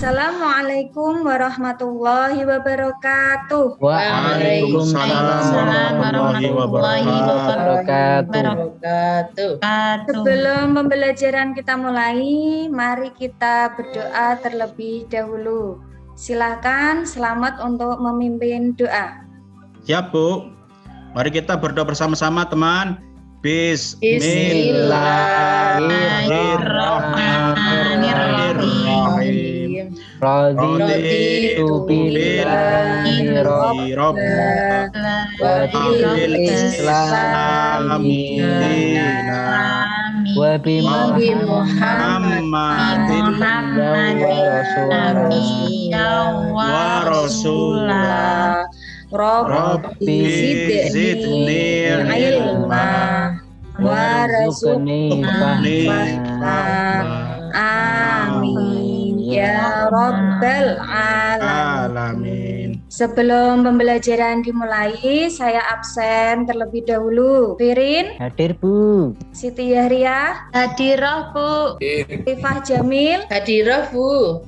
Assalamualaikum warahmatullahi wabarakatuh. Waalaikumsalam warahmatullahi wabarakatuh. Sebelum pembelajaran kita mulai, mari kita berdoa terlebih dahulu. Silakan selamat untuk memimpin doa. Siap, Bu. Mari kita berdoa bersama-sama, teman. Bismillahirrahmanirrahim. Raditu billahi rabban wa bil islami dinan wa bi Muhammadin wa rasulah. Rabbi zidni ilma warzuqni fahma. Amin ya rabbal alamin. Sebelum pembelajaran dimulai, saya absen terlebih dahulu. Firin Hadir, Bu. Siti Yahriah Hadirah, Bu. Tifah Jamil Hadirah, Bu.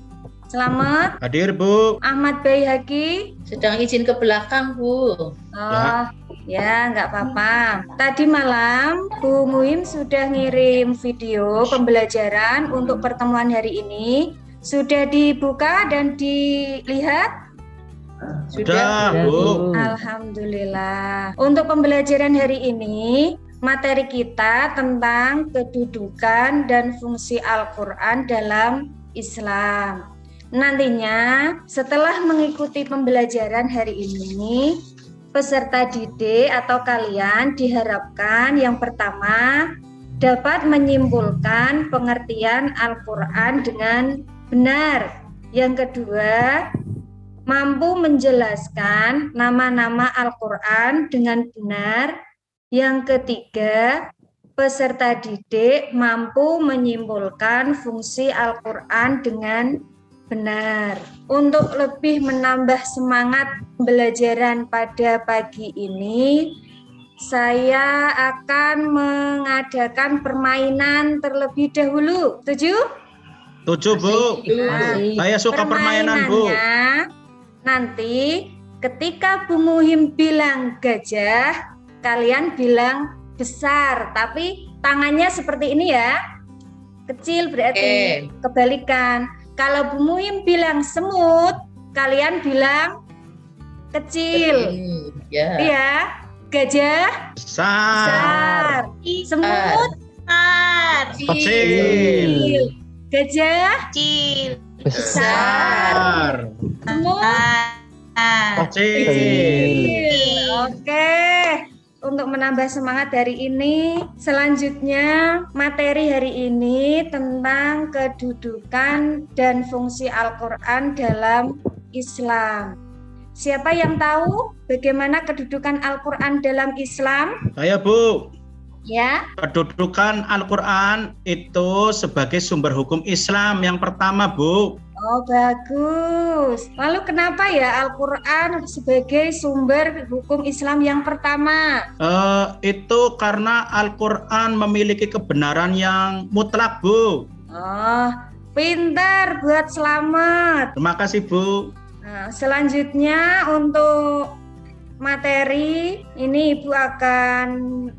Selamat Hadir, Bu. Ahmad Bayhaqi. Sedang izin ke belakang, Bu. Oh, ya nggak apa-apa. Tadi malam Bu Muhim sudah ngirim video pembelajaran untuk pertemuan hari ini. Sudah dibuka dan dilihat? Sudah, Bu. Alhamdulillah. Untuk pembelajaran hari ini, materi kita tentang kedudukan dan fungsi Al-Quran dalam Islam. Nantinya setelah mengikuti pembelajaran hari ini, peserta didik atau kalian diharapkan yang pertama dapat menyimpulkan pengertian Al-Quran dengan benar. Yang kedua, mampu menjelaskan nama-nama Al-Quran dengan benar. Yang ketiga, peserta didik mampu menyimpulkan fungsi Al-Quran dengan benar. Untuk lebih menambah semangat pembelajaran pada pagi ini, saya akan mengadakan permainan terlebih dahulu. Setuju? Setuju, Bu. Saya suka permainan, Bu. Nanti ketika Bu Muhim bilang gajah, kalian bilang besar, tapi tangannya seperti ini ya. Kecil berarti kebalikan. Kalau Bu Muhim bilang semut, kalian bilang kecil. Iya. Gajah besar. Semut kecil. Gajah besar. Semut kecil. Oke. Untuk menambah semangat hari ini, selanjutnya materi hari ini tentang kedudukan dan fungsi Al-Quran dalam Islam. Siapa yang tahu bagaimana kedudukan Al-Quran dalam Islam? Saya, Bu. Ya. Kedudukan Al-Quran itu sebagai sumber hukum Islam yang pertama, Bu. Oh, bagus. Lalu kenapa ya Al-Quran sebagai sumber hukum Islam yang pertama? Itu karena Al-Quran memiliki kebenaran yang mutlak, Bu. Oh, pintar, buat selamat. Terima kasih, Bu. Nah, selanjutnya untuk materi ini Ibu akan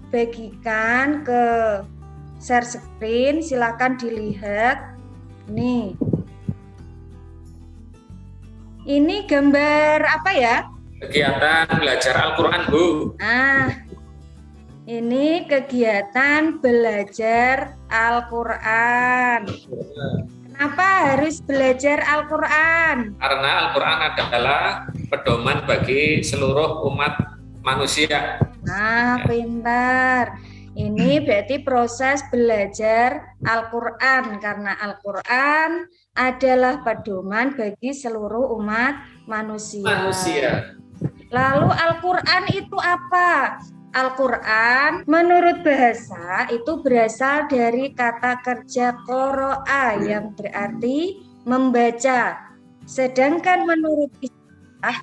bagikan ke share screen. Silakan dilihat. Nih. Ini gambar apa ya? Kegiatan belajar Al-Quran, Bu. Ini kegiatan belajar Al-Quran. Kenapa harus belajar Al-Quran? Karena Al-Quran adalah pedoman bagi seluruh umat manusia. Pintar. Ini berarti proses belajar Al-Quran, karena Al-Quran adalah pedoman bagi seluruh umat manusia. Lalu Al-Quran itu apa? Al-Quran menurut bahasa itu berasal dari kata kerja qoro'a yang berarti membaca. Sedangkan menurut istilah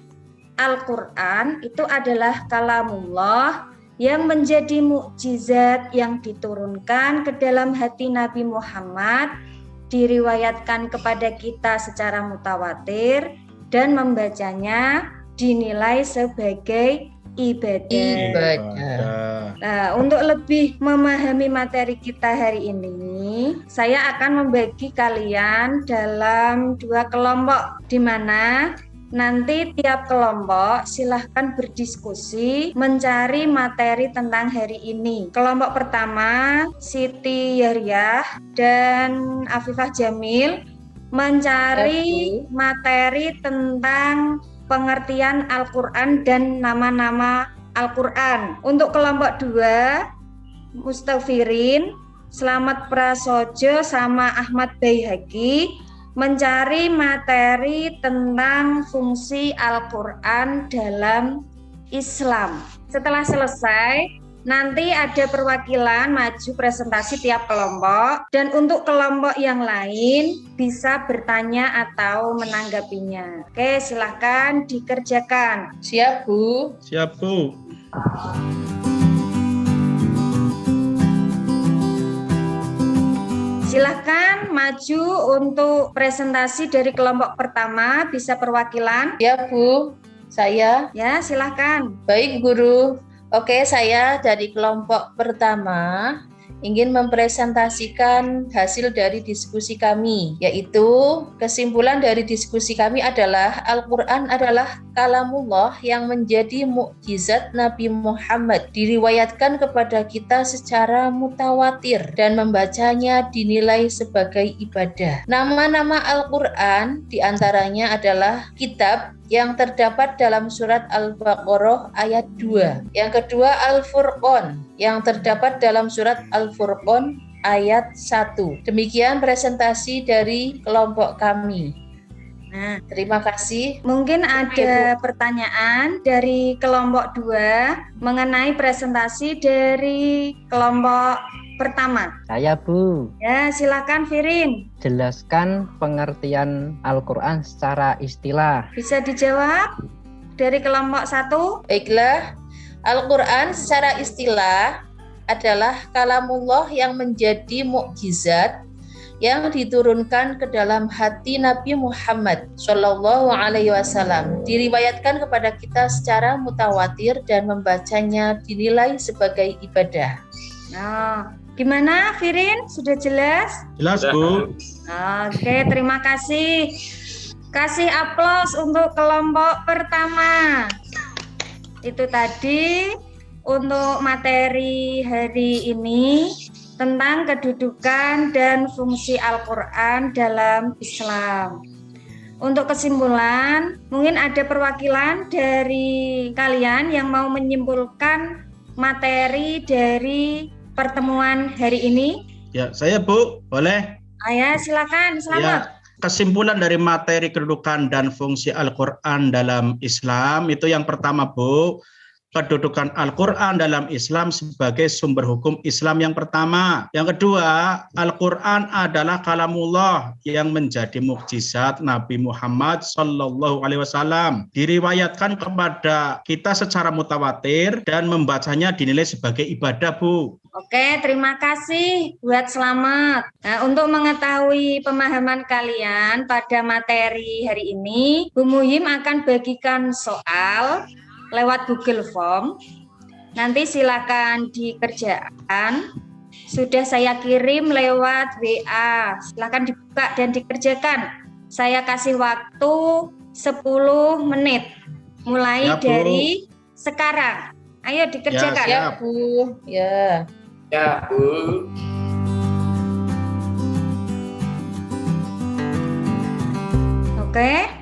Al-Quran itu adalah kalamullah yang menjadi mukjizat yang diturunkan ke dalam hati Nabi Muhammad diriwayatkan kepada kita secara mutawatir dan membacanya dinilai sebagai ibadah. Nah, untuk lebih memahami materi kita hari ini, saya akan membagi kalian dalam 2 kelompok, di mana nanti tiap kelompok silahkan berdiskusi mencari materi tentang hari ini. Kelompok pertama, Siti Yaryah dan Afifah Jamil mencari materi tentang pengertian Al-Quran dan nama-nama Al-Quran. Untuk kelompok 2, Mustafirin, Slamet Prasojo sama Ahmad Baihaqi mencari materi tentang fungsi Al-Quran dalam Islam. Setelah selesai, nanti ada perwakilan maju presentasi tiap kelompok, dan untuk kelompok yang lain bisa bertanya atau menanggapinya. Oke, silahkan dikerjakan. Siap, Bu. Siap, Bu. Silahkan maju untuk presentasi dari kelompok pertama, bisa perwakilan. Ya, Bu. Saya. Ya, silahkan. Baik, Guru. Oke, saya dari kelompok pertama ingin mempresentasikan hasil dari diskusi kami, yaitu kesimpulan dari diskusi kami adalah Al-Quran adalah kalamullah yang menjadi mukjizat Nabi Muhammad, diriwayatkan kepada kita secara mutawatir dan membacanya dinilai sebagai ibadah. Nama-nama Al-Quran diantaranya adalah kitab yang terdapat dalam surat Al-Baqarah ayat 2. Yang kedua Al-Furqan yang terdapat dalam surat Al-Furqan ayat 1. Demikian presentasi dari kelompok kami. Nah, terima kasih. Mungkin ada pertanyaan dari kelompok 2 mengenai presentasi dari kelompok pertama. Saya, Bu. Ya, silakan Firin. Jelaskan pengertian Al-Quran secara istilah. Bisa dijawab dari kelompok 1? Baiklah, Al-Quran secara istilah adalah kalamullah yang menjadi mukjizat yang diturunkan ke dalam hati Nabi Muhammad Shallallahu Alaihi Wasallam, diriwayatkan kepada kita secara mutawatir dan membacanya dinilai sebagai ibadah. Nah, gimana Firin? Sudah jelas? Jelas, Bu. Oke, terima kasih. Kasih aplaus untuk kelompok pertama. Itu tadi untuk materi hari ini tentang kedudukan dan fungsi Al-Quran dalam Islam. Untuk kesimpulan, mungkin ada perwakilan dari kalian yang mau menyimpulkan materi dari pertemuan hari ini. Ya, saya, Bu. Boleh? Ya, silakan. Selamat. Ya, kesimpulan dari materi kedudukan dan fungsi Al-Quran dalam Islam itu yang pertama, Bu, kedudukan Al-Quran dalam Islam sebagai sumber hukum Islam yang pertama. Yang kedua, Al-Quran adalah kalamullah yang menjadi mukjizat Nabi Muhammad Sallallahu Alaihi Wasallam, diriwayatkan kepada kita secara mutawatir dan membacanya dinilai sebagai ibadah, Bu. Oke, terima kasih buat Slamet. Nah, untuk mengetahui pemahaman kalian pada materi hari ini, Bu Muhim akan bagikan soal lewat Google Form. Nanti silakan dikerjakan. Sudah saya kirim lewat WA. Silakan dibuka dan dikerjakan. Saya kasih waktu 10 menit. Mulai Ya, Bu. dari sekarang. Ayo dikerjakan. Ya, Ya, Bu. Ya. Ya, Bu. Oke.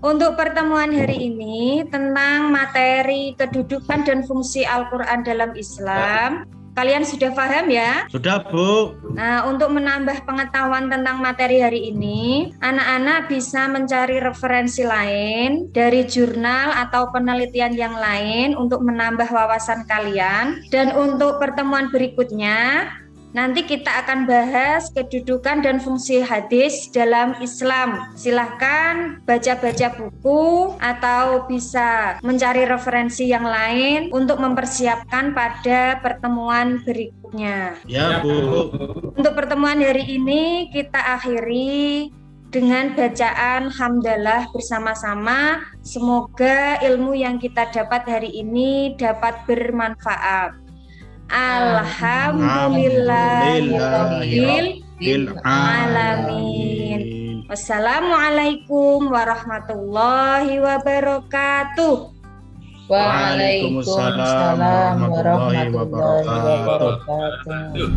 Untuk pertemuan hari ini tentang materi kedudukan dan fungsi Al-Quran dalam Islam, kalian sudah paham ya? Sudah, Bu. Nah, untuk menambah pengetahuan tentang materi hari ini, anak-anak bisa mencari referensi lain dari jurnal atau penelitian yang lain untuk menambah wawasan kalian. Dan untuk pertemuan berikutnya, Nanti kita akan bahas kedudukan dan fungsi hadis dalam Islam. Silahkan baca-baca buku atau bisa mencari referensi yang lain untuk mempersiapkan pada pertemuan berikutnya. Ya, Bu. Untuk pertemuan hari ini kita akhiri dengan bacaan hamdalah bersama-sama. Semoga ilmu yang kita dapat hari ini dapat bermanfaat. Alhamdulillahirabbil alamin. Wassalamualaikum warahmatullahi wabarakatuh. Waalaikumsalam warahmatullahi wabarakatuh.